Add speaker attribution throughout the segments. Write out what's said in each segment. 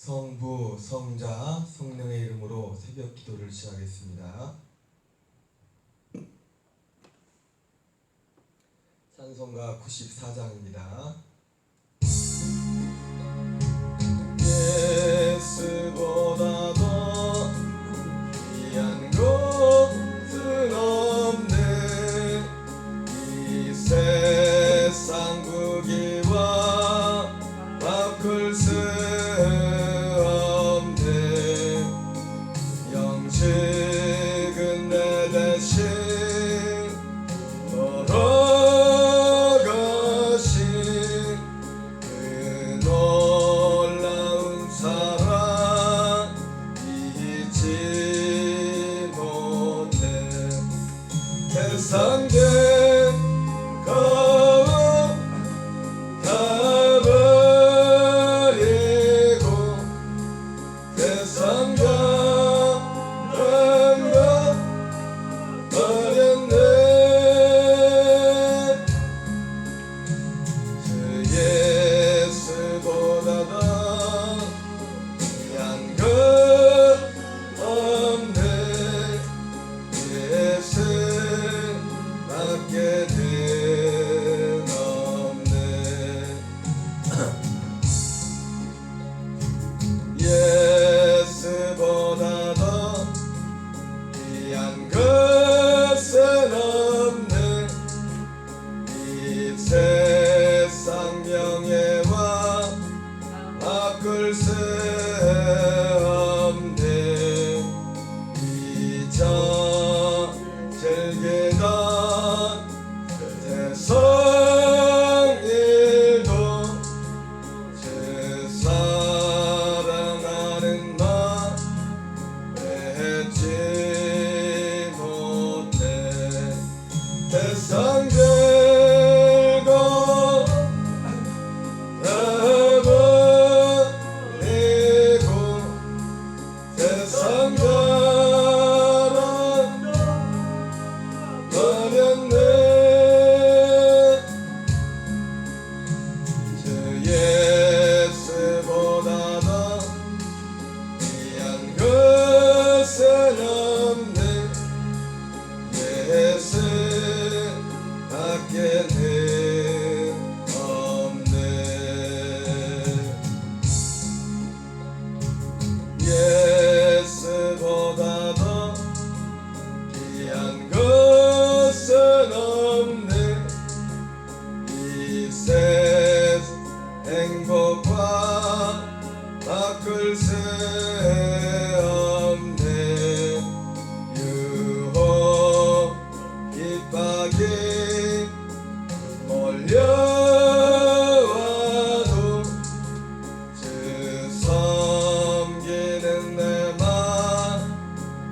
Speaker 1: 성부, 성자, 성령의 이름으로 새벽 기도를 시작하겠습니다. 찬송가 94장입니다. 예수보다 더 귀한 것은 없네. 이 세상 부귀와 바꿀 수 없네. 영식은 내 대신 돌아가신 그 놀라운 사랑 잊지 못해. 세상에 예수보다 더 귀한 것은 없네. 이 세상 명예와 바꿀 수 없네. 잊어 즐기던 세상 일도 주 사랑하는 나 잊지 못해. 세상 별거 다 버리고 세상 자랑 버렸네. 주 예수보다 더 귀한 것은 없네. 예수 밖에는 없네. 예수보다 더 귀한 것은 없네. 이 세상 행복과 바꿀 수 없네. 유혹 핍박이 몰려와도 주 섬기는 내 맘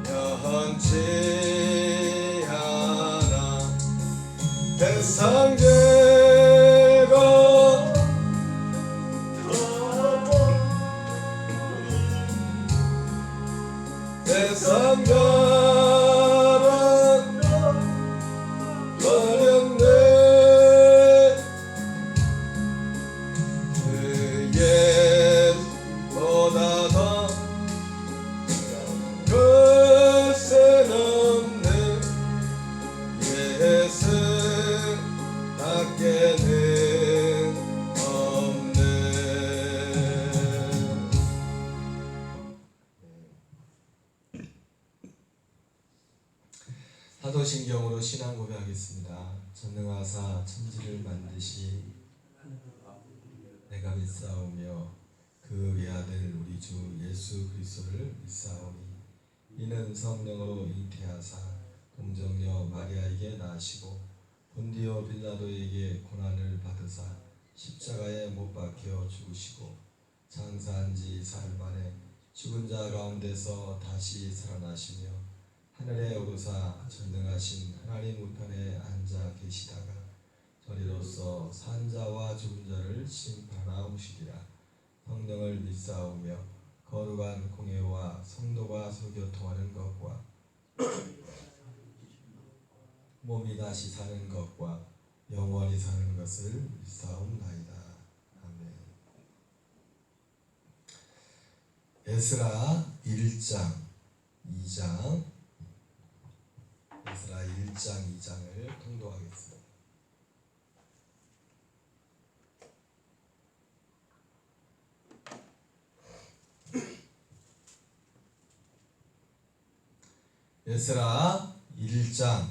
Speaker 1: 변치 않아. 세상 죄가 세상 자랑 버렸네. 주 예수보다 더 것은 없네. 예수 밖에는 없네. 사도신경으로 신앙 고백하겠습니다. 전능하사 천지를 만드시 내가 믿사오며 그 외아들 우리 주 예수 그리스도를 믿사오니 이는 성령으로 잉태하사 동정녀 마리아에게 나시고 본디오 빌라도에게 고난을 받으사 십자가에 못 박혀 죽으시고 장사한 지 사흘 만에 죽은 자 가운데서 다시 살아나시며 하늘에 오르사 전능하신 하나님 우편에 앉아 계시다가 저리로서 산 자와 죽은 자를 심판하러 오시리라. 성령을 믿사오며 거룩한 공예와 성도가 소교통하는 것과 몸이 다시 사는 것과 영원히 사는 것을 믿사옵나이다. 아멘. 에스라 1장 2장 에스라 1장 2장을 통독하겠습니다. 에스라 1장.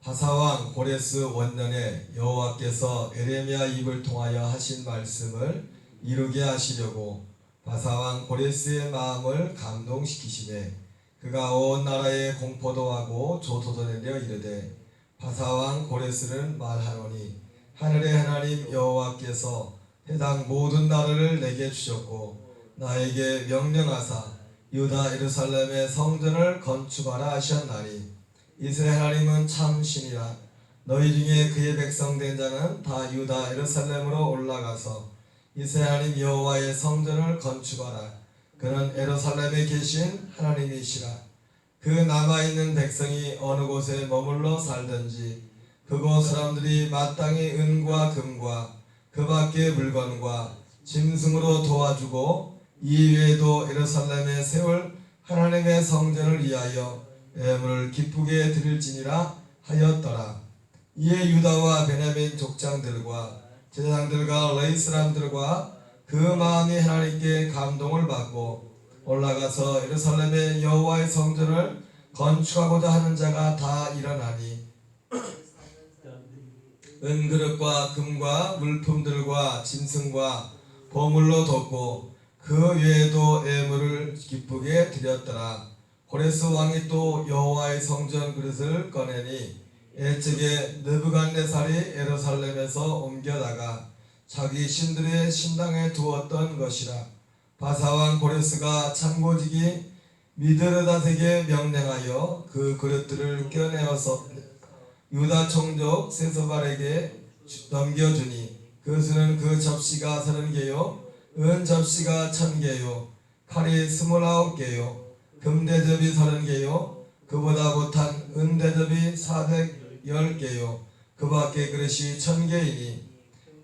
Speaker 1: 바사왕 고레스 원년에 여호와께서 에레미야 입을 통하여 하신 말씀을 이루게 하시려고 바사왕 고레스의 마음을 감동시키시매 그가 온 나라에 공포도 하고 조소도 내려 이르되 바사왕 고레스는 말하노니 하늘의 하나님 여호와께서 해당 모든 나라를 내게 주셨고 나에게 명령하사 유다 예루살렘의 성전을 건축하라 하셨나니 이스라엘 하나님은 참 신이라. 너희 중에 그의 백성 된 자는 다 유다 예루살렘으로 올라가서 이스라엘 하나님 여호와의 성전을 건축하라. 그는 예루살렘에 계신 하나님이시라. 그 남아있는 백성이 어느 곳에 머물러 살든지 그곳 사람들이 마땅히 은과 금과 그 밖의 물건과 짐승으로 도와주고 이외에도 예루살렘에 세울 하나님의 성전을 위하여 예물을 기쁘게 드릴지니라 하였더라. 이에 유다와 베냐민 족장들과 제사장들과 레위 사람들과 그 마음이 하나님께 감동을 받고 올라가서 예루살렘의 여호와의 성전을 건축하고자 하는 자가 다 일어나니 은그릇과 금과 물품들과 짐승과 보물로 뒀고 그 외에도 예물을 기쁘게 드렸더라. 고레스 왕이 또 여호와의 성전 그릇을 꺼내니 옛적에 느부갓네살이 예루살렘에서 옮겨다가 자기 신들의 신당에 두었던 것이라. 바사왕 고레스가 창고지기 미드르닷에게 명령하여 그 그릇들을 껴내어서 유다 총독 세소발에게 넘겨주니 그것은 그 접시가 30개요 은 접시가 1000개요 칼이 29개요 금대접이 30개요 그보다 못한 은대접이 410개요 그 밖에 그릇이 1000개이니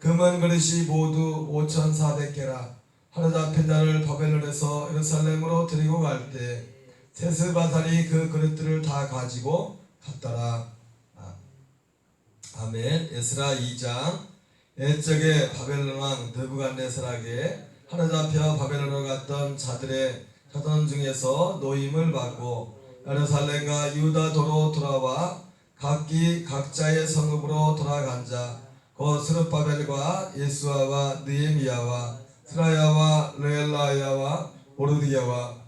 Speaker 1: 금은 그릇이 모두 5400개라. 하루잡힌 자를 바벨론에서 예루살렘으로 데리고 갈 때 세스바살이 그 그릇들을 다 가지고 갔더라. 아멘. 에스라 2장. 옛적에 바벨론 왕 느부갓네살에게 하루잡혀 바벨론으로 갔던 자들의 자손 중에서 노임을 받고 예루살렘과 유다도로 돌아와 각기 각자의 성읍으로 돌아간 자 곧 스룹바벨과 예수아와 느헤미야와 스라야와 레엘라야와 오르디야와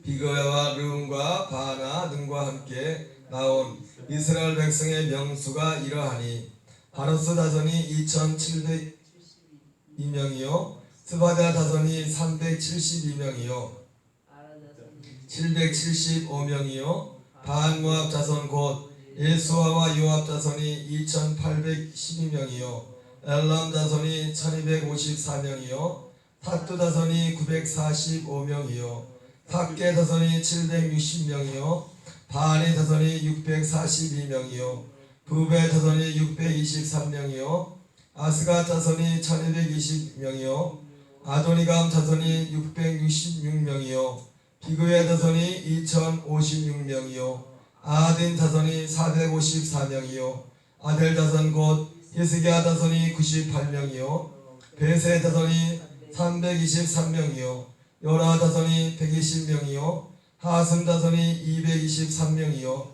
Speaker 1: 비거야와 르움과 바나 등과 함께 나온 이스라엘 백성의 명수가 이러하니 하루스 자손이 2702명이요 스바다 자손이 372명이요 775명이요 반모압 자손 곧 예수아와 요압 자손이 2812명이요 엘람 자손이 1254명이요 탓두 자손이 945명이요 삭게 자손이 760명이요 바니 자손이 642명이요 부베 자손이 623명이요 아스가 자손이 1220명이요 아도니감 자손이 666명이요 비그의 자손이 2056명이요 아딘 자손이 454명이요 아델 자손 곧 히스기야 자손이 98명이요 베세 자손이 323명이요 요라 자손이 120명이요 하슴 자손이 223명이요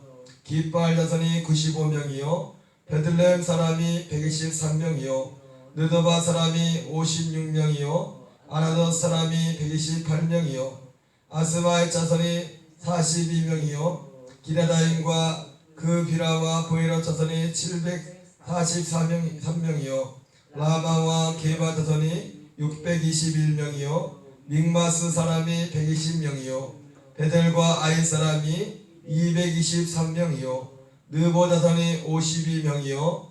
Speaker 1: 깃발 자손이 95명이요 베들레헴 사람이 123명이요 느도바 사람이 56명이요 아나돗 사람이 128명이요 아스마의 자손이 42명이요 기라다임과 그 비라와 보이라 자손이 743명이요 라마와 게바 자손이 621명이요 믹마스 사람이 120명이요 베델과 아이 사람이 223명이요 느보 자손이 52명이요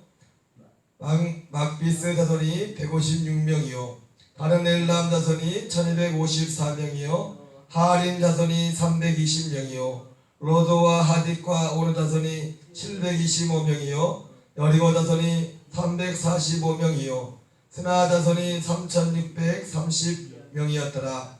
Speaker 1: 막비스 자손이 156명이요 다른 엘람 자손이 1254명이요 하림 자손이 320명이요 로도와 하딕과 오르 자손이 725명이요 여리고 자손이 345명이요 스나 자손이 3630명이었더라.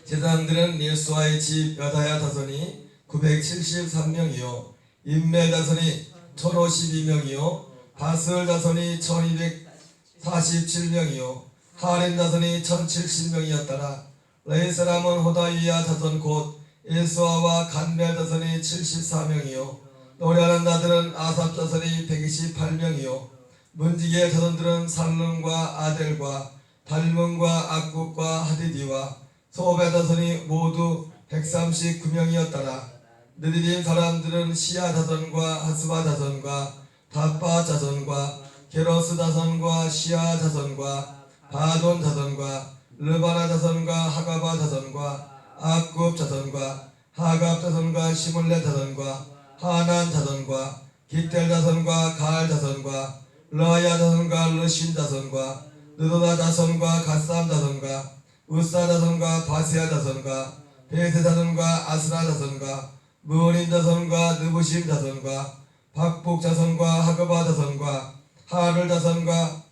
Speaker 1: 제사장들은 예수와의 집 여다야 자손이 973명이요 임메 자손이 1052명이요 바스을 자손이 1247명이요 하림 자손이 1070명이었더라. 레위 사람은 호다위야 자손 곧 예수아와 간멜 자손이 74명이요 노래하는 자들은 아삽 자손이 128명이요 문지기의 자손들은 살룸과 아델과 달문과 악국과 하디디와 소베 자손이 모두 139명이었더라. 느디님 사람들은 시야 자손과 하스바 자손과 다빠 자손과 게로스 자손과 시야 자손과 바돈 자손과 르바나 자손과 하가바 자손과 악굽 자손과 하갑 자손과 시물레 자손과 하난 자손과 기텔 자손과 가알 자손과 러야 자손과 르신 자손과 느도다 자손과 갓삼 자손과 우사 자손과 바세아 자손과 베세 자손과 아스라 자손과 무은인 자손과 느부심 자손과 박북 자손과 하그바 자손과 하를 자손과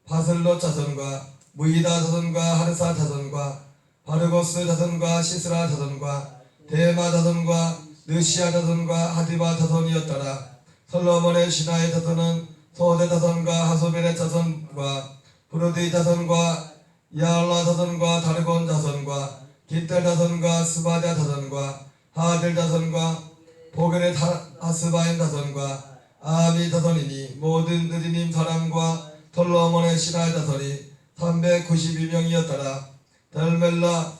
Speaker 1: 바슬롯 자손과 무이다 자손과 하르사 자손과 바르고스 자손과 시스라 자손과 데마 자손과 느시아 자손과 하디바 자손이었더라. 솔로몬의 신하의 자손은 소대 자손과 하소벨의 자손과 부르디 자손과 야알라 자손과 다르곤 자손과 기텔 자손과 스바냐 자손과 하델 자손과 보겔의 하스바임 자손과 아미 자손이니 모든 느디님 사람과 솔로몬의 신하의 자손이 392명이었더라. 델멜라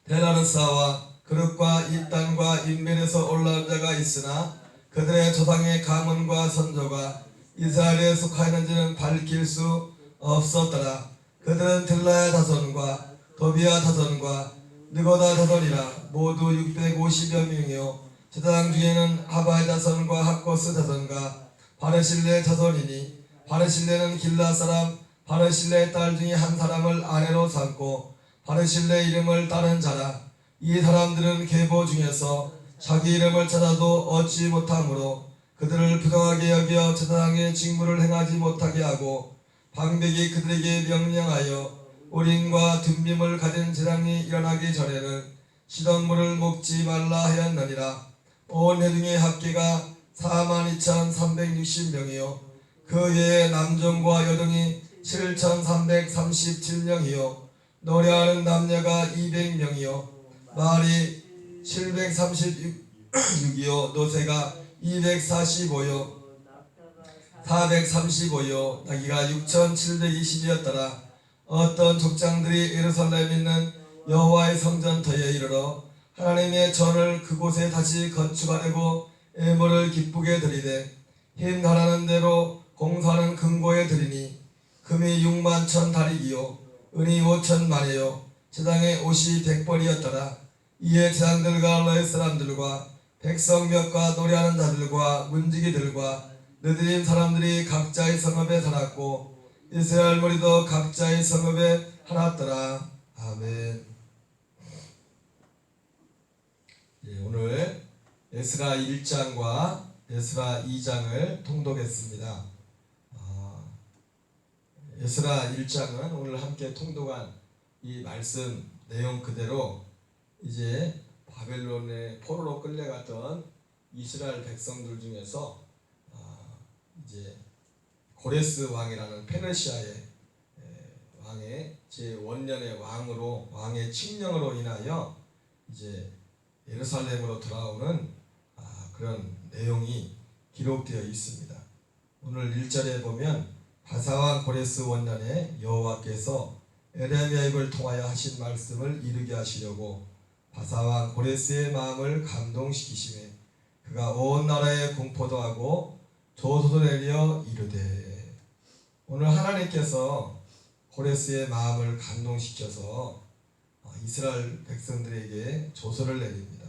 Speaker 1: 데라르사와 그룹과 이단과 인멜에서 올라온 자가 있으나 그들의 조상의 가문과 선조가 이스라엘에 속하였는지는 밝힐 수 없었더라. 그들은 들라야 자손과 도비야 자손과 느고다 자손이라 모두 650여 명이요 제사장 중에는 하바의 자손과 학고스 자손과 바르실레 자손이니 바르실레는 길라 사람 바르실레의 딸 중에 한 사람을 아내로 삼고 바르실레 이름을 따른 자라. 이 사람들은 계보 중에서 자기 이름을 찾아도 얻지 못하므로 그들을 부정하게 여겨 제사장의 직무를 행하지 못하게 하고 방백이 그들에게 명령하여 우림과 둠밈을 가진 제사장이 일어나기 전에는 시던물을 먹지 말라 하였느니라. 온 회중의 합계가 42,360명이요 그 외에 남종과 여종이 7,337명이요 노래하는 남녀가 200명이요 말이 736이요 노새가 245요 435요 나귀가 6,720이었더라. 어떤 족장들이 예루살렘에 있는 여호와의 성전터에 이르러 하나님의 전을 그곳에 다시 건축하려고 애물을 기쁘게 드리되 힘하라는 대로 공사는 금고에 드리니 금이 6만 1,000 다리기요 은이 5,000만이요 제사장의 옷이 100벌이었더라. 이에 제사장들과 레위 사람들과 백성몇과 노래하는 자들과 문지기들과 느디님 사람들이 각자의 성읍에 살았고 이스라엘 무리도 각자의 성읍에 살았더라. 아멘. 오늘 에스라 1장과 에스라 2장을 통독했습니다. 에스라 1장은 오늘 함께 통독한 이 말씀 내용 그대로 이제 바벨론의 포로로 끌려갔던 이스라엘 백성들 중에서 이제 고레스 왕이라는 페르시아의 왕의 제1년의 왕의 칙령으로 인하여 이제 예루살렘으로 돌아오는 그런 내용이 기록되어 있습니다. 오늘 1절에 보면 바사왕 고레스 원년에 여호와께서 에레미야 입을 통하여 하신 말씀을 이루게 하시려고 바사왕 고레스의 마음을 감동시키시매 그가 온 나라에 공포도 하고 조소도 내려 이르되. 오늘 하나님께서 고레스의 마음을 감동시켜서 이스라엘 백성들에게 조소를 내립니다.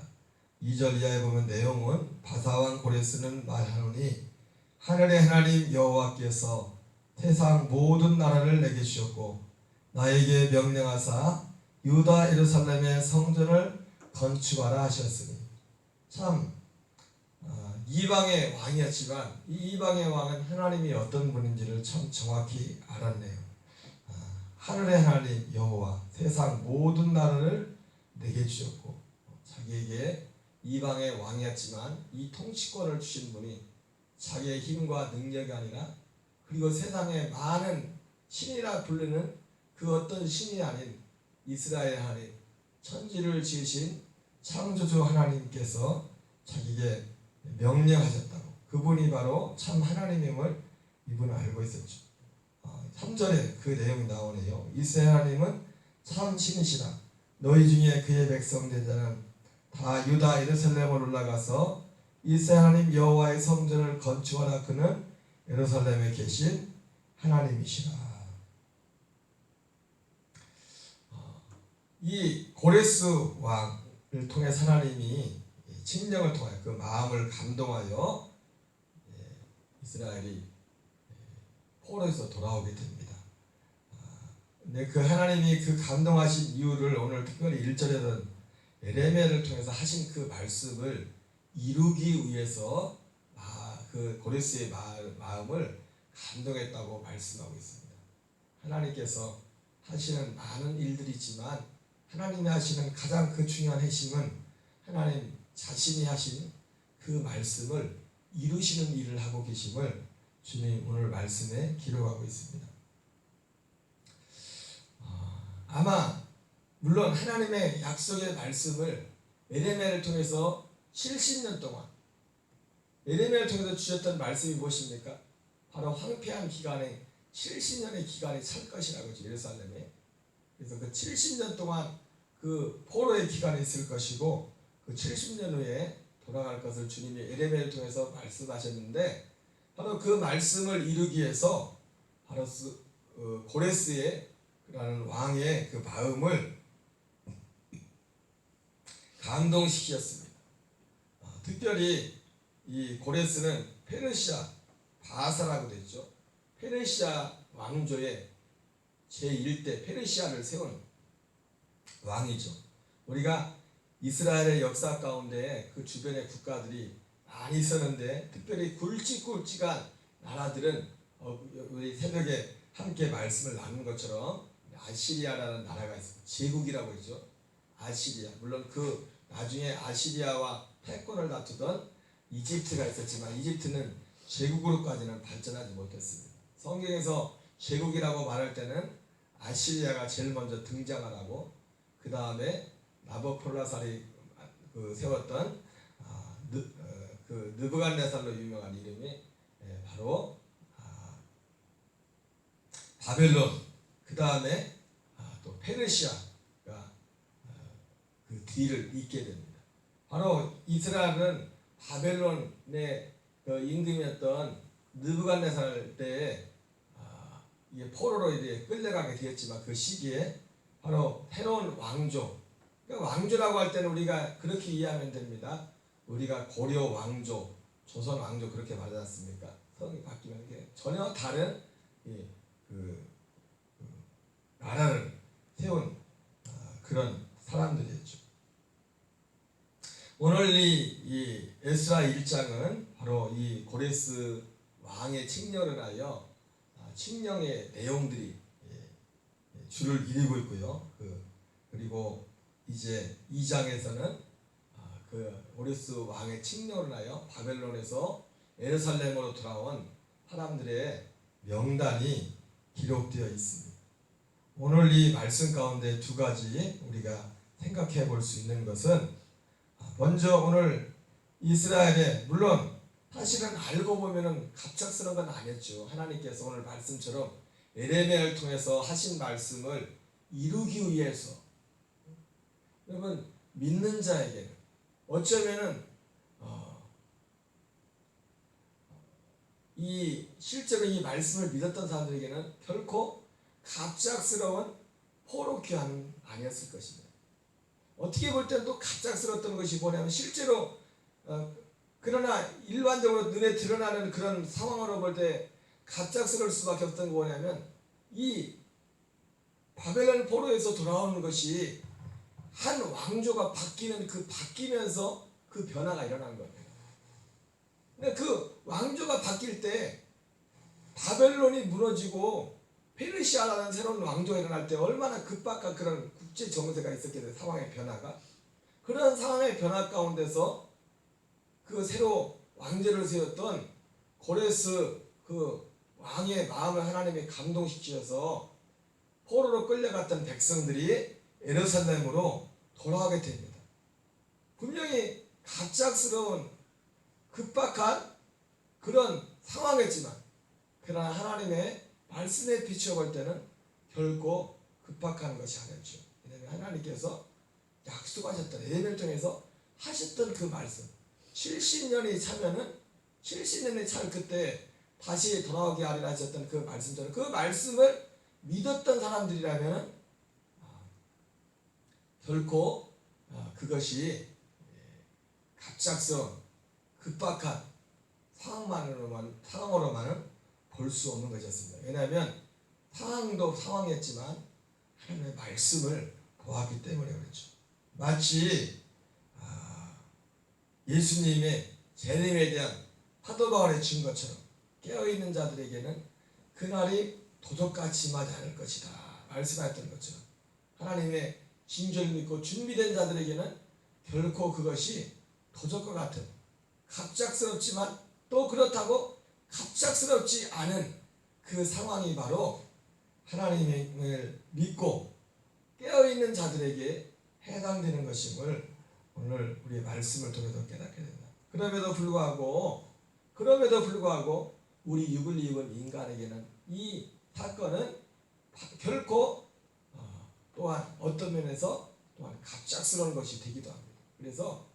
Speaker 1: 2절 이하에 보면 내용은 바사왕 고레스는 말하노니 하늘의 하나님 여호와께서 세상 모든 나라를 내게 주셨고 나에게 명령하사 유다 예루살렘의 성전을 건축하라 하셨으니 참 이방의 왕이었지만 이 이방의 왕은 하나님이 어떤 분인지를 참 정확히 알았네요. 하늘의 하나님 여호와 세상 모든 나라를 내게 주셨고 자기에게 이방의 왕이었지만 이 통치권을 주신 분이 자기의 힘과 능력이 아니라 그리고 세상에 많은 신이라 부르는 그 어떤 신이 아닌 이스라엘 하나님 천지를 지으신 창조주 하나님께서 자기에게 명령하셨다고 그분이 바로 참 하나님임을 이분은 알고 있었죠. 3절에 그 내용이 나오네요. 이스라엘 하나님은 참 신이시라. 너희 중에 그의 백성 된 자는 다 유다 예루살렘으로 올라가서 이스라엘 하나님 여호와의 성전을 건축하라. 그는 예루살렘에 계신 하나님이시라. 이 고레스 왕을 통해 하나님이 칙령을 통하여 그 마음을 감동하여 이스라엘이 포로에서 돌아오게 됩니다. 근데 그 하나님이 그 감동하신 이유를 오늘 특별히 1절에는 에레미야를 통해서 하신 그 말씀을 이루기 위해서 그 고레스의 마음을 감동했다고 말씀하고 있습니다. 하나님께서 하시는 많은 일들이 있지만 하나님이 하시는 가장 그 중요한 핵심은 하나님 자신이 하신 그 말씀을 이루시는 일을 하고 계심을 주님 오늘 말씀에 기록하고 있습니다. 아마 물론 하나님의 약속의 말씀을 에레미야를 통해서 70년 동안 에레미야를 통해서 주셨던 말씀이 무엇입니까? 바로 황폐한 기간에 70년의 기간이 찰 것이라고 예루살렘에. 그래서 그 70년 동안 그 포로의 기간이 있을 것이고 그 70년 후에 돌아갈 것을 주님이 에레미야를 통해서 말씀하셨는데 바로 그 말씀을 이루기 위해서 바로 고레스라는 왕의 그 마음을 감동시켰습니다. 특별히 이 고레스는 페르시아 바사라고 되죠. 페르시아 왕조의 제1대 페르시아를 세운 왕이죠. 우리가 이스라엘의 역사 가운데 그 주변의 국가들이 많이 있었는데 특별히 굵직굵직한 나라들은 우리 새벽에 함께 말씀을 나눈 것처럼 아시리아라는 나라가 있습니다. 제국이라고 했죠. 아시리아. 물론 그 나중에 아시리아와 패권을 다투던 이집트가 있었지만 이집트는 제국으로까지는 발전하지 못했습니다. 성경에서 제국이라고 말할 때는 아시리아가 제일 먼저 등장을 하고 그 다음에 나부콜라살이 세웠던 그 느부갓네살로 유명한 이름이 바로 바벨론, 그 다음에 또 페르시아가 그 뒤를 잇게 됩니다. 바로 이스라엘은 바벨론의 그 임금이었던 느부갓네살 때에 이게 포로로 이제 끌려가게 되었지만 그 시기에 바로 새로운 왕조, 그러니까 왕조라고 할 때는 우리가 그렇게 이해하면 됩니다. 우리가 고려 왕조, 조선 왕조 그렇게 말하지 않습니까? 성이 바뀌면 이게 전혀 다른 그 나라를 세운 그런 사람들이었죠. 오늘 이 에스라 1장은 바로 이 고레스 왕의 칙령을 하여 칙령의 내용들이 줄을 이루고 있고요. 그리고 이제 2장에서는 그 고레스 왕의 칙령을 하여 바벨론에서 예루살렘으로 돌아온 사람들의 명단이 기록되어 있습니다. 오늘 이 말씀 가운데 두 가지 우리가 생각해 볼 수 있는 것은 먼저 오늘 이스라엘의 물론 사실은 알고 보면은 갑작스러운 건 아니었죠. 하나님께서 오늘 말씀처럼 에레미야를 통해서 하신 말씀을 이루기 위해서 여러분 믿는 자에게는 어쩌면은 실제로 이 말씀을 믿었던 사람들에게는 결코 갑작스러운 포로 귀환은 아니었을 것입니다. 어떻게 볼 때는 또 갑작스러웠던 것이 뭐냐면 실제로 그러나 일반적으로 눈에 드러나는 그런 상황으로 볼 때 갑작스러울 수밖에 없던 게 뭐냐면 이 바벨론 포로에서 돌아오는 것이 한 왕조가 바뀌는 그 바뀌면서 그 변화가 일어난 거예요. 근데 그 왕조가 바뀔 때 바벨론이 무너지고 페르시아라는 새로운 왕조가 일어날 때 얼마나 급박한 그런 국제 정세가 있었겠어요. 상황의 변화가. 그런 상황의 변화 가운데서 그 새로 왕제를 세웠던 고레스 그 왕의 마음을 하나님이 감동시키셔서 포로로 끌려갔던 백성들이 예루살렘으로 돌아가게 됩니다. 분명히 갑작스러운 급박한 그런 상황이었지만 그러나 하나님의 말씀에 비추어 볼 때는 결코 급박한 것이 아니었죠. 왜냐하면 하나님께서 약속하셨던 예배를 통해서 하셨던 그 말씀 70년이 차면은 70년이 찰 그때 다시 돌아오게 하리라 하셨던 그 말씀처럼 그 말씀을 믿었던 사람들이라면 결코 그것이 갑작스러운 급박한 상황으로만은 볼 수 없는 것이었습니다. 왜냐하면 상황도 상황이었지만 하나님의 말씀을 보았기 때문에 그렇죠. 마치 예수님의 재림에 대한 파도가 친 것처럼 깨어있는 자들에게는 그날이 도적같이 임하지 않을 것이다 말씀하셨던 것처럼 하나님의 징조를 믿고 준비된 자들에게는 결코 그것이 도적과 같은 갑작스럽지만 또 그렇다고 갑작스럽지 않은 그 상황이 바로 하나님을 믿고 깨어있는 자들에게 해당되는 것임을 오늘 우리의 말씀을 통해서 깨닫게 된다. 그럼에도 불구하고 우리 육을 입은 인간에게는 이 사건은 결코 또한 어떤 면에서 또한 갑작스러운 것이 되기도 합니다. 그래서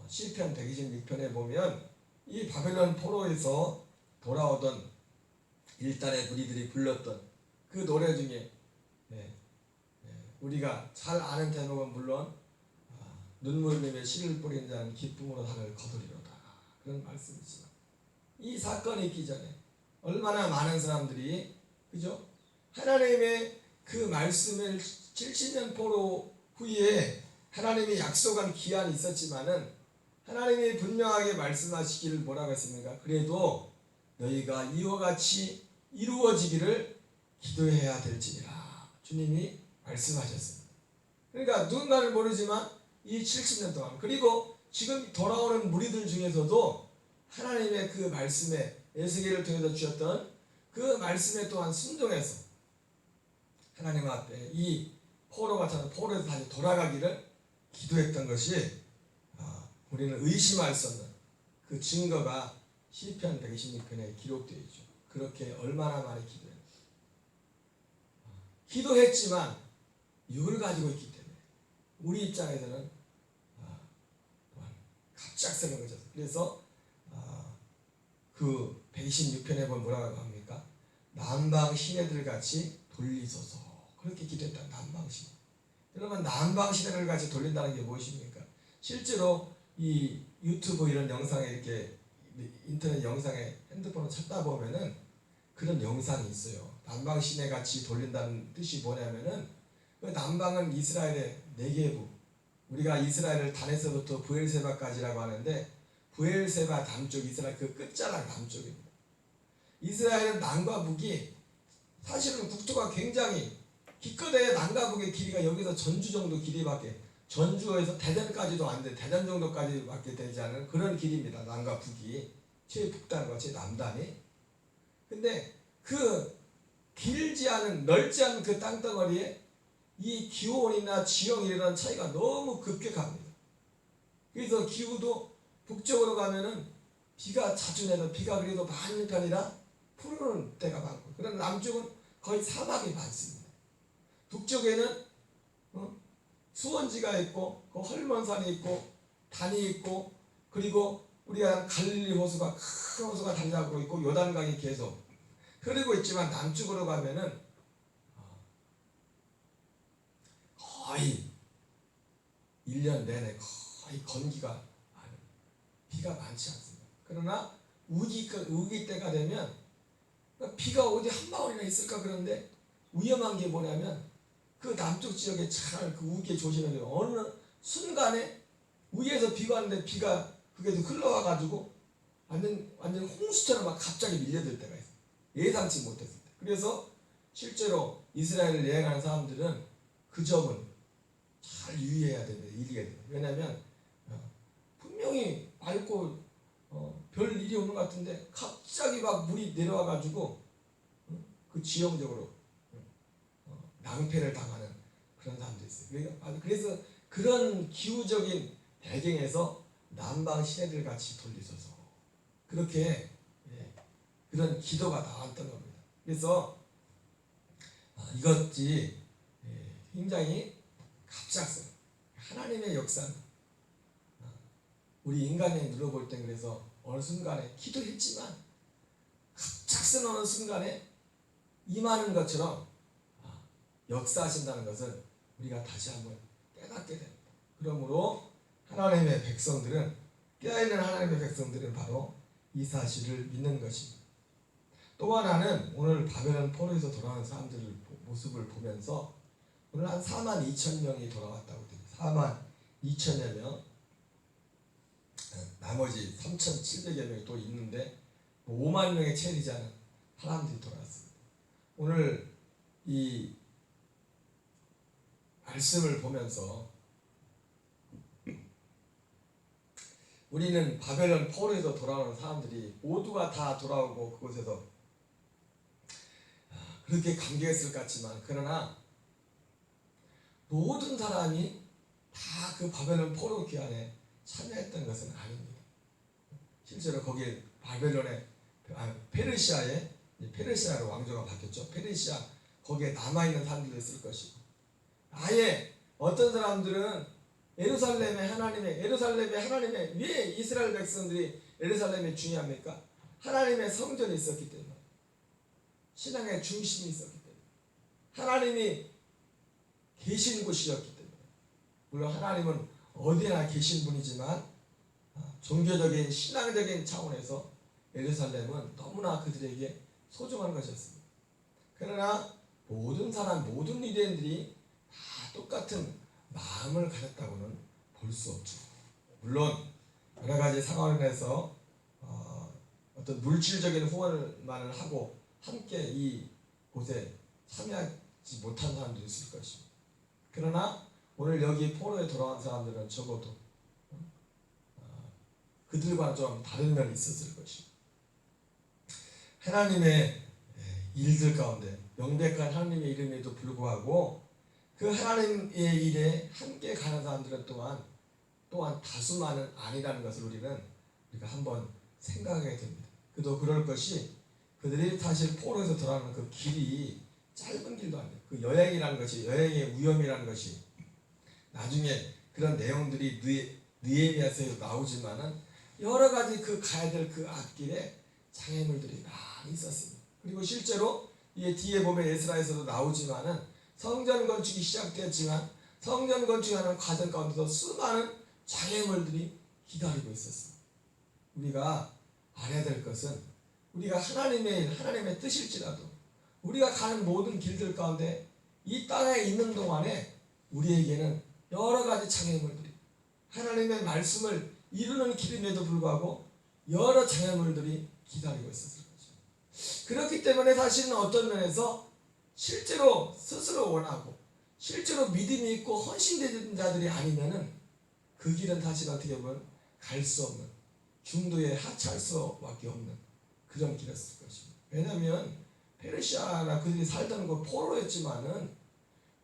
Speaker 1: 시편 126편에 보면 이 바벨론 포로에서 돌아오던 일단의 무리들이 불렀던 그 노래 중에 우리가 잘 아는 대목은 물론 눈물 흘리며 씨를 뿌린 자는 기쁨으로 산을 거두리로다 그런 말씀이지만 이 사건이 있기 전에 얼마나 많은 사람들이 그죠? 하나님의 그 말씀을 70년 포로 후에 하나님이 약속한 기한이 있었지만은 하나님이 분명하게 말씀하시기를 뭐라고 했습니까? 그래도 너희가 이와 같이 이루어지기를 기도해야 될지니라 주님이 말씀하셨습니다. 그러니까 누군가는 모르지만 이 70년 동안 그리고 지금 돌아오는 무리들 중에서도 하나님의 그 말씀에 에스겔을 통해서 주셨던 그 말씀에 또한 순종해서 하나님 앞에 이 포로에서 다시 돌아가기를 기도했던 것이 우리는 의심할 수 없는 그 증거가 시편 126편에 기록되어 있죠. 그렇게 얼마나 많이 기도했지만 육을 가지고 있기 때문에 우리 입장에서는 갑작스러운 거죠. 그래서 그 126편에 보면 뭐라고 합니까? 남방 시내들 같이 돌리소서 그렇게 기도했다. 남방 시내. 여러분 남방 시내들 같이 돌린다는 게 무엇입니까? 실제로 이 유튜브 이런 영상에 이렇게 인터넷 영상에 핸드폰을 찾다 보면은 그런 영상이 있어요. 남방 시내 같이 돌린다는 뜻이 뭐냐면은 그 남방은 이스라엘의 네게부 우리가 이스라엘을 단에서부터 브엘세바까지라고 하는데 브엘세바 남쪽 이스라엘 그 끝자락 남쪽입니다. 이스라엘은 남과 북이 사실은 국토가 굉장히 기껏해야 남과 북의 길이가 여기서 전주 정도 길이밖에 전주에서 대전까지도 안 돼 대전 정도까지밖에 되지 않은 그런 길입니다. 남과 북이 최북단과 최남단이. 근데 그 길지 않은 넓지 않은 그 땅덩어리에 이 기온이나 지형이 이런 차이가 너무 급격합니다. 그래서 기후도 북쪽으로 가면은 비가 자주 내서 비가 그래도 많은 편이라 푸르는 때가 많고 그러나 남쪽은 거의 사막이 많습니다. 북쪽에는 수원지가 있고 그 헐몬산이 있고 단이 있고 그리고 우리가 갈릴리 호수가 큰 호수가 단장하고 있고 요단강이 계속 흐르고 있지만 남쪽으로 가면은 거의 1년 내내 거의 건기가 많은 비가 많지 않습니다. 그러나 우기 때가 되면 비가 어디 한 방울이나 있을까 그런데 위험한 게 뭐냐면 그 남쪽 지역에 잘 그 우기에 조심해야 돼요. 어느 순간에 위에서 비가 왔는데 비가 그게 흘러와 가지고 완전 홍수처럼 막 갑자기 밀려들 때가 있어요. 예상치 못했을 때. 그래서 실제로 이스라엘을 여행하는 사람들은 그 점은 잘 유의해야 됩니다. 일리해야 됩니다. 왜냐하면 분명히 맑고 별 일이 오는 것 같은데 갑자기 막 물이 내려와가지고 그 지형적으로 낭패를 당하는 그런 사람도 있어요. 그래서 그런 기후적인 배경에서 남방 시내들 같이 돌리소서 그렇게 그런 기도가 나왔던 겁니다. 그래서 이것이 굉장히 갑작스러운 하나님의 역사는 우리 인간의 눈으로 볼 땐 그래서 어느 순간에 기도했지만 갑작스러운 어느 순간에 임하는 것처럼 역사하신다는 것을 우리가 다시 한번 깨닫게 됩니다. 그러므로 하나님의 백성들은 깨어있는 하나님의 백성들은 바로 이 사실을 믿는 것입니다. 또 하나는 오늘 바벨론 포로에서 돌아오는 사람들의 모습을 보면서 오늘 한 4만 2천 명이 돌아왔다고 됩니다. 4만 2천여 명. 나머지 3,700여 명이 또 있는데 5만 명에 채리지 않은 사람들이 돌아왔습니다. 오늘 이 말씀을 보면서 우리는 바벨론 포로에서 돌아오는 사람들이 모두가 다 돌아오고 그곳에서 그렇게 감격했을 것 같지만 그러나 모든 사람이 다 그 바벨론 포로 귀환에 참여했던 것은 아닙니다. 실제로 거기에 바벨론의 페르시아로 왕조가 바뀌었죠. 페르시아 거기에 남아있는 사람들도 있을 것이고 아예 어떤 사람들은 예루살렘의 하나님의 왜 이스라엘 백성들이 예루살렘이 중요합니까? 하나님의 성전이 있었기 때문에 신앙의 중심이 있었기 때문에 하나님이 계신 곳이었기 때문에 물론 하나님은 어디나 계신 분이지만 종교적인 신앙적인 차원에서 예루살렘은 너무나 그들에게 소중한 것이었습니다. 그러나 모든 유대인들이 다 똑같은 마음을 가졌다고는 볼 수 없죠. 물론 여러 가지 상황에서 어떤 물질적인 후원만을 하고 함께 이 곳에 참여하지 못한 사람들이 있을 것입니다. 그러나 오늘 여기 포로에 돌아온 사람들은 적어도 그들과 좀 다른 면이 있었을 것입니다. 하나님의 일들 가운데 명백한 하나님의 이름에도 불구하고 그 하나님의 일에 함께 가는 사람들은 또한 다수만은 아니라는 것을 우리가 한번 생각하게 됩니다. 그도 그럴 것이 그들이 사실 포로에서 돌아오는 그 길이 짧은 길도 아니에요. 그 여행이라는 것이 여행의 위험이라는 것이 나중에 그런 내용들이 느헤미야서에 나오지만은 여러 가지 그 가야 될 그 앞길에 장애물들이 많이 있었습니다. 그리고 실제로 이 뒤에 보면 에스라에서도 나오지만은 성전 건축이 시작되었지만 성전 건축하는 과정 가운데도 수많은 장애물들이 기다리고 있었습니다. 우리가 알아야 될 것은 우리가 하나님의 뜻일지라도 우리가 가는 모든 길들 가운데 이 땅에 있는 동안에 우리에게는 여러 가지 장애물들이 하나님의 말씀을 이루는 길임에도 불구하고 여러 장애물들이 기다리고 있었을 거죠. 그렇기 때문에 사실은 어떤 면에서 실제로 스스로 원하고 실제로 믿음이 있고 헌신된 자들이 아니면은 그 길은 사실 어떻게 보면 갈 수 없는 중도에 하차할 수밖에 없는 그런 길이었을 것입니다. 왜냐하면 페르시아나 그들이 살던 그 포로였지만은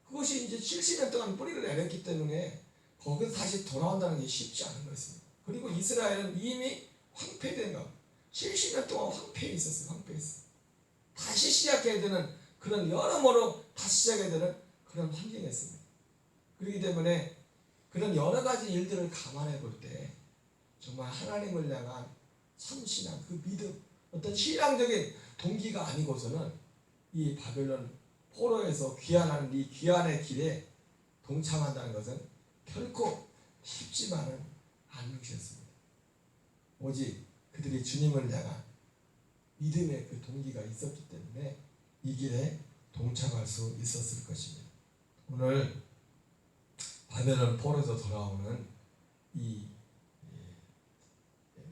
Speaker 1: 그것이 이제 70년 동안 뿌리를 내렸기 때문에 거기서 다시 돌아온다는 게 쉽지 않은 것입니다. 그리고 이스라엘은 이미 황폐된 것 70년 동안 황폐해 있었어요. 황폐했어요. 다시 시작해야 되는 그런 여러모로 다시 시작해야 되는 그런 환경이었습니다. 그렇기 때문에 그런 여러 가지 일들을 감안해 볼 때 정말 하나님을 향한 참신한 그 믿음 어떤 신앙적인 동기가 아니고서는 이 바벨론 포로에서 귀환하는 이 귀환의 길에 동참한다는 것은 결코 쉽지만은 않은 것이었습니다. 오직 그들이 주님을 향한 믿음의 그 동기가 있었기 때문에 이 길에 동참할 수 있었을 것입니다. 오늘 바벨론 포로에서 돌아오는 이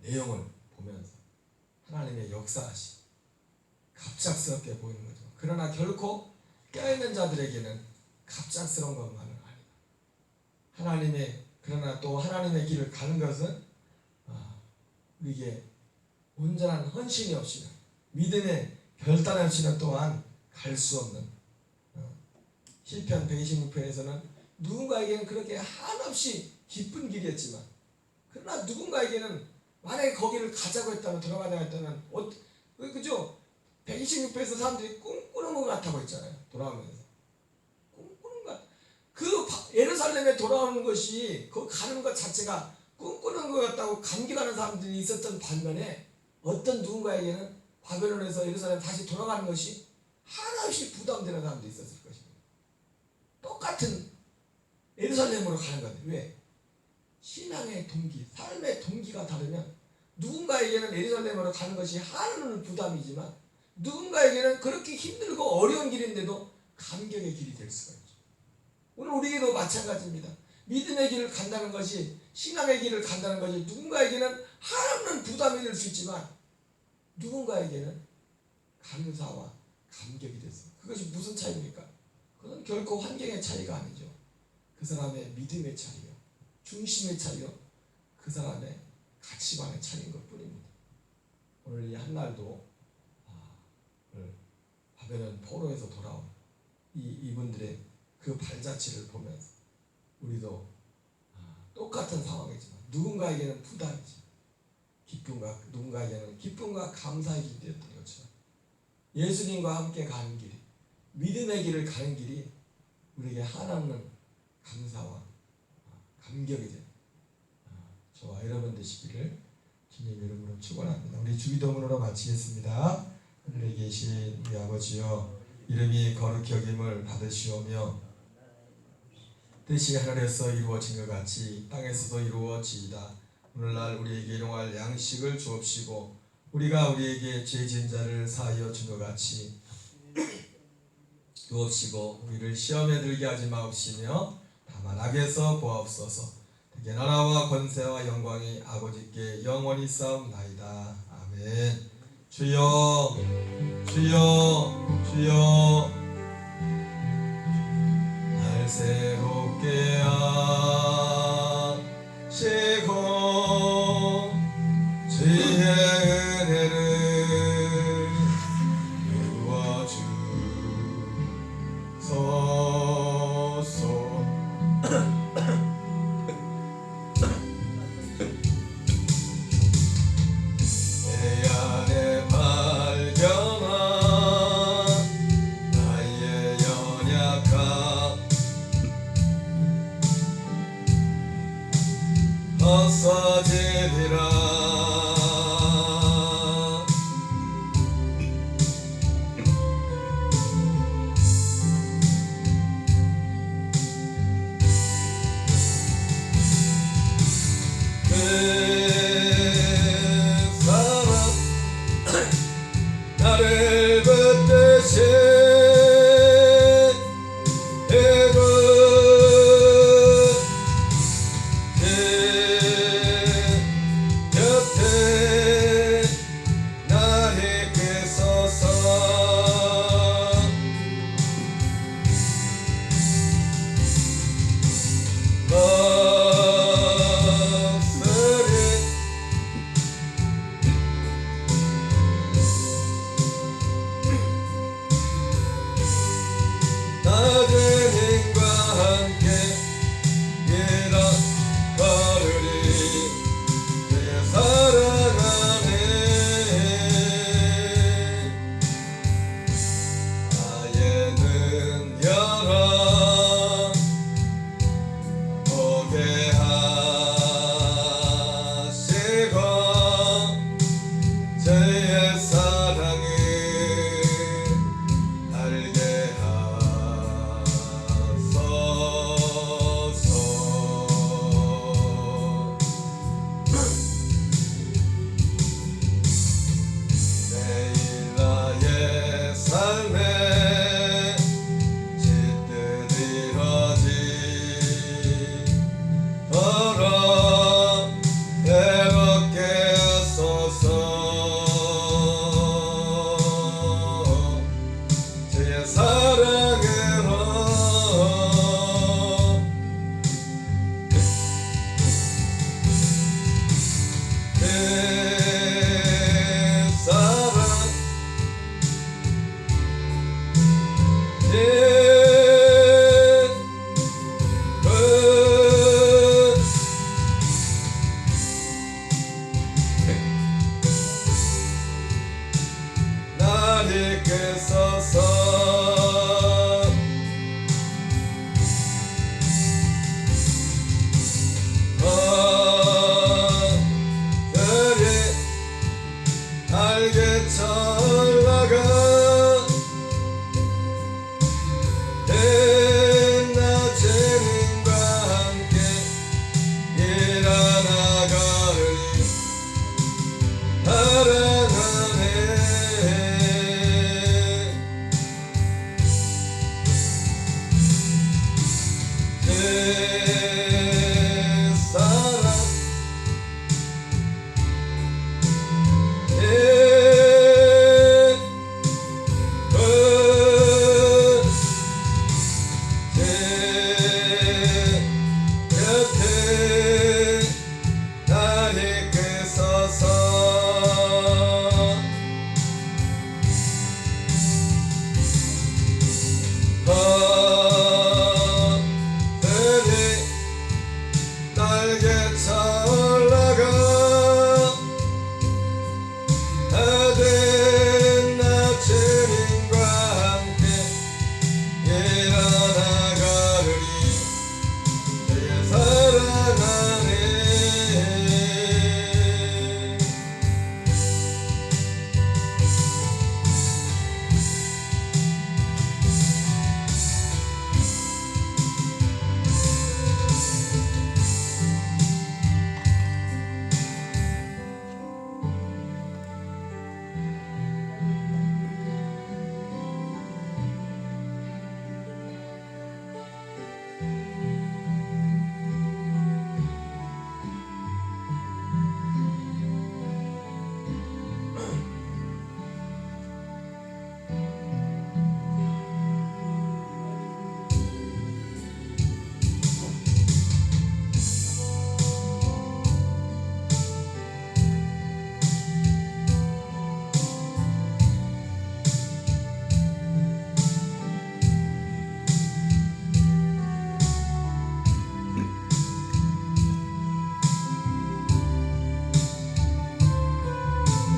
Speaker 1: 내용을 보면서 하나님의 역사하시 갑작스럽게 보이는 거죠. 그러나 결코 깨어있는 자들에게는 갑작스러운 것만은 아니다. 그러나 또 하나님의 길을 가는 것은 우리에게 온전한 헌신이 없이는, 믿음의 결단이 없이는 또한 갈 수 없는, 시편 126편에서는 누군가에게는 그렇게 한없이 기쁜 길이었지만, 그러나 누군가에게는 만약에 거기를 가자고 했다면, 돌아가자고 했다면, 그죠? 126편에서 사람들이 꿈꾸는 것 같다고 했잖아요. 돌아오면서 꿈꾸는 것, 예루살렘에 돌아오는 것이, 그 가는 것 자체가 꿈꾸는 것 같다고 감격하는 사람들이 있었던 반면에, 어떤 누군가에게는 바벨론에서 예루살렘 다시 돌아가는 것이 한없이 부담되는 사람도 있었을 것입니다. 똑같은 예루살렘으로 가는 건데, 왜? 신앙의 동기, 삶의 동기가 다르면 누군가에게는 예루살렘으로 가는 것이 한없는 부담이지만, 누군가에게는 그렇게 힘들고 어려운 길인데도 감격의 길이 될 수가 있죠. 오늘 우리에게도 마찬가지입니다. 믿음의 길을 간다는 것이, 신앙의 길을 간다는 것이 누군가에게는 한없는 부담이 될 수 있지만, 누군가에게는 감사와 감격이 됐어. 그것이 무슨 차이입니까? 그건 결코 환경의 차이가 아니죠. 그 사람의 믿음의 차이요, 중심의 차이요, 그 사람의 가치관의 차이인 것 뿐입니다. 오늘 이 한날도 바벨론 포로에서 돌아온 이분들의 그 발자취를 보면서 우리도 똑같은 상황이지만 누군가에게는 부담이지, 누군가에게는 기쁨과 감사의 길이 되었던 것처럼, 예수님과 함께 가는 길이, 믿음의 길을 가는 길이 우리에게 한없는 감사와 감격이 되는 저와 여러분 되시기를 주님 이름으로 축원합니다. 우리 주기도문으로 마치겠습니다. 하늘에 계신 우리 아버지여, 이름이 거룩히 여김을 받으시오며 뜻이 하늘에서 이루어진 것 같이 땅에서도 이루어지이다. 오늘날 우리에게 일용할 양식을 주옵시고, 우리가 우리에게 죄 지은 자를 사하여 준 것 같이 주옵시고, 우리를 시험에 들게 하지 마옵시며 다만 악에서 보옵소서. 대개 나라와 권세와 영광이 아버지께 영원히 싸움나이다. 아멘. 주여 주여 주여, 날 새롭게 하시고 주의 은혜를 부어주소서. 내 안에 발견한 나의 연약함 없어지리라. 그 사랑 나를 붙드신 그 곁에 날 이끄소서. 낮은 힘과 함께 일어나